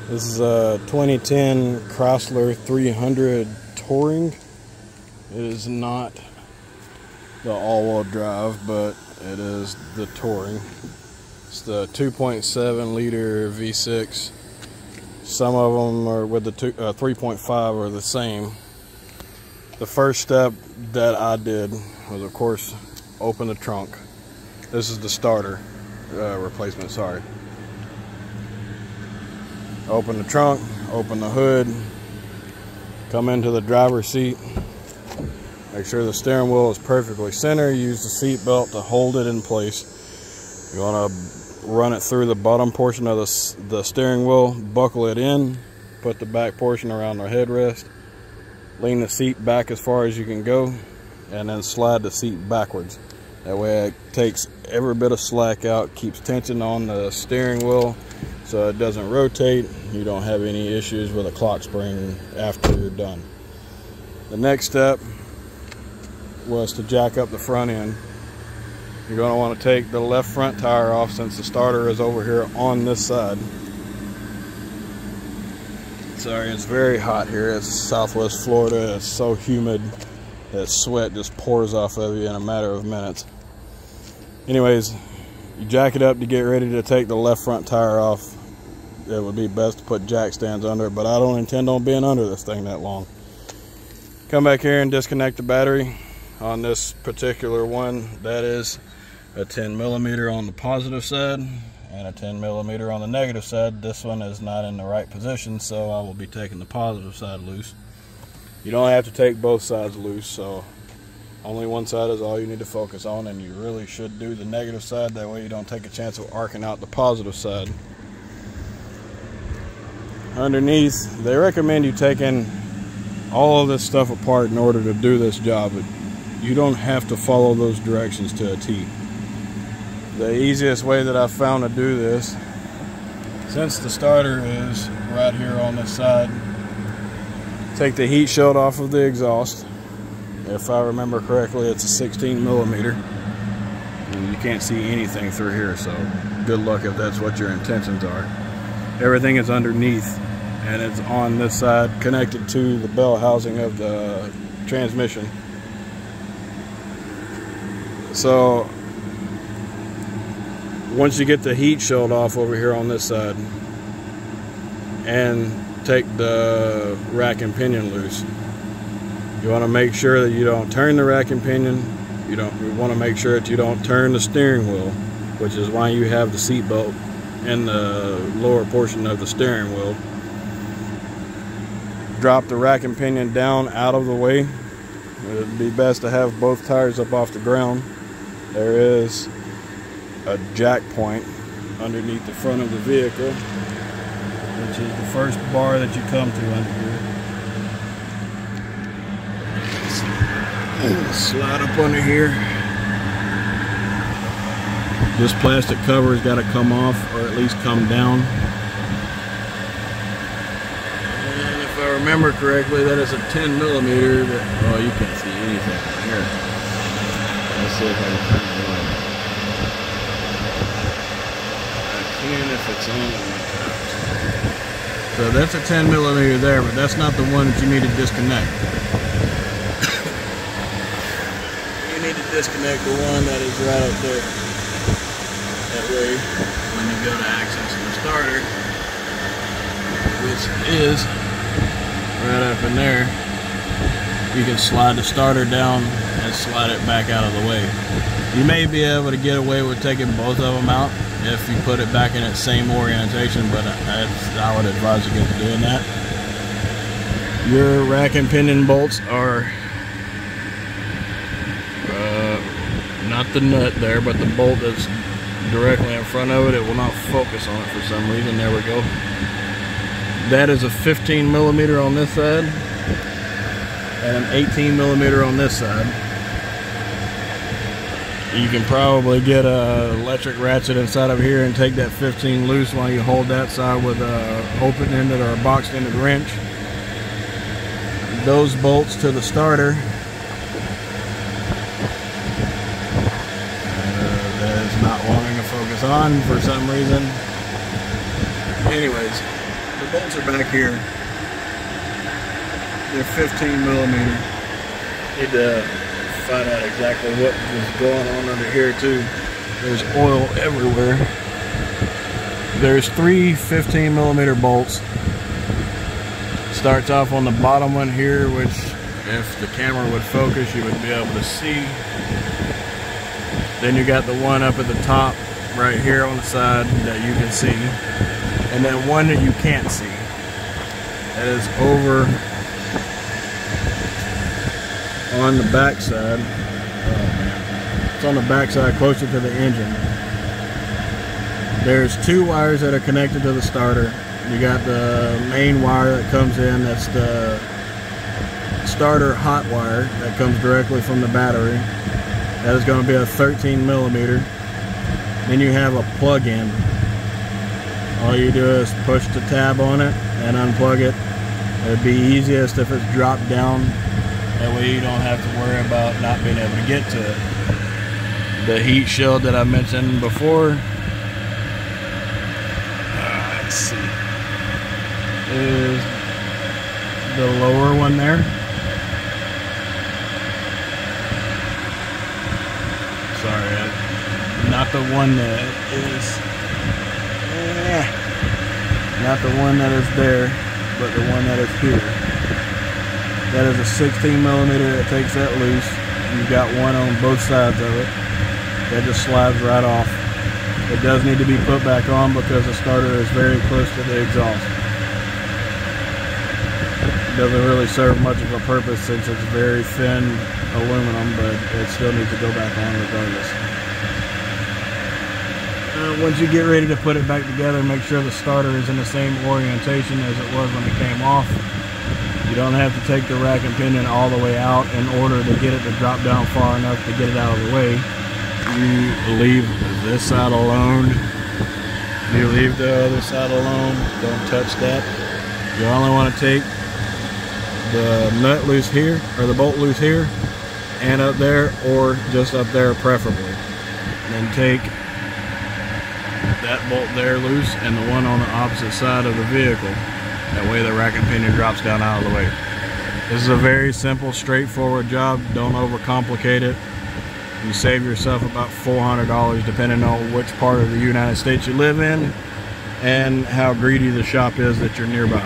This is a 2010 Chrysler 300 Touring. It is not the all-wheel drive, but it is the Touring. It's the 2.7 liter V6. Some of them are with the 3.5 are the same. The first step that I did was, of course, open the trunk. This is the starter replacement, sorry. Open the trunk, open the hood, come into the driver's seat. Make sure the steering wheel is perfectly centered. Use the seat belt to hold it in place. You want to run it through the bottom portion of the steering wheel, buckle it in, put the back portion around the headrest, lean the seat back as far as you can go, and then slide the seat backwards. That way it takes every bit of slack out, keeps tension on the steering wheel so it doesn't rotate. You don't have any issues with a clock spring after you're done. The next step was to jack up the front end. You're going to want to take the left front tire off since the starter is over here on this side. Sorry, it's very hot here. It's Southwest Florida. It's so humid that sweat just pours off of you in a matter of minutes. Anyways, you jack it up to get ready to take the left front tire off. It would be best to put jack stands under it, but I don't intend on being under this thing that long. Come back here and disconnect the battery on this particular one. That is a 10 millimeter on the positive side and a 10 millimeter on the negative side. This one is not in the right position, so I will be taking the positive side loose. You don't have to take both sides loose, so only one side is all you need to focus on, and you really should do the negative side. That way you don't take a chance of arcing out the positive side. Underneath, they recommend you taking all of this stuff apart in order to do this job, but you don't have to follow those directions to a T. The easiest way that I've found to do this, since the starter is right here on this side, take the heat shield off of the exhaust. If I remember correctly, it's a 16 millimeter. And you can't see anything through here, so good luck if that's what your intentions are. Everything is underneath, and it's on this side, connected to the bell housing of the transmission. So once you get the heat shield off over here on this side and take the rack and pinion loose, you want to make sure that you don't turn the rack and pinion. You want to make sure that you don't turn the steering wheel, which is why you have the seat belt in the lower portion of the steering wheel. Drop the rack and pinion down out of the way. It would be best to have both tires up off the ground. There is a jack point underneath the front of the vehicle, which is the first bar that you come to under here. Slide up under here. This plastic cover has got to come off, or at least come down. And if I remember correctly, that is a 10 millimeter. Oh, you can't see anything here. Let's see if I can turn it on. I can if it's on. So that's a 10 millimeter there, but that's not the one that you need to disconnect. Need to disconnect the one that is right up there. That way, when you go to access the starter, which is right up in there, you can slide the starter down and slide it back out of the way. You may be able to get away with taking both of them out if you put it back in its same orientation, but I would advise against doing that. Your rack and pinion bolts are not the nut there, but the bolt that's directly in front of it. It will not focus on it for some reason. There we go. That is a 15 millimeter on this side and an 18 millimeter on this side. You can probably get an electric ratchet inside of here and take that 15 loose while you hold that side with a open-ended or a boxed-ended wrench. Those bolts to the starter, not wanting to focus on for some reason. Anyways, The bolts are back here. They're 15 millimeter. Need to find out exactly what is going on under here too. There's oil everywhere. There's 3 15 millimeter bolts. Starts off on the bottom one here, which if the camera would focus, you would be able to see. Then you got the one up at the top right here on the side that you can see, and then one that you can't see. That is over on the back side. It's on the back side closer to the engine. There's 2 wires that are connected to the starter. You got the main wire that comes in, that's the starter hot wire that comes directly from the battery. That is going to be a 13 millimeter. Then you have a plug-in. All you do is push the tab on it and unplug it. It'd be easiest if it's dropped down. That way you don't have to worry about not being able to get to it. The heat shield that I mentioned before, let's see, is the lower one there. Sorry, not the one that is, not the one that is there, but the one that is here. That is a 16 millimeter that takes that loose. You've got one on both sides of it. That just slides right off. It does need to be put back on because the starter is very close to the exhaust. It doesn't really serve much of a purpose since it's very thin aluminum, but it still needs to go back on regardless. Once you get ready to put it back together, make sure the starter is in the same orientation as it was when it came off. You don't have to take the rack and pinion all the way out in order to get it to drop down far enough to get it out of the way. You leave this side alone. You leave the other side alone. Don't touch that. You only want to take the nut loose here, or the bolt loose here, and up there, or just up there preferably. Then take that bolt there loose and the one on the opposite side of the vehicle. That way the rack and pinion drops down out of the way. This is a very simple, straightforward job. Don't overcomplicate it. You save yourself about $400 depending on which part of the United States you live in and how greedy the shop is that you're nearby.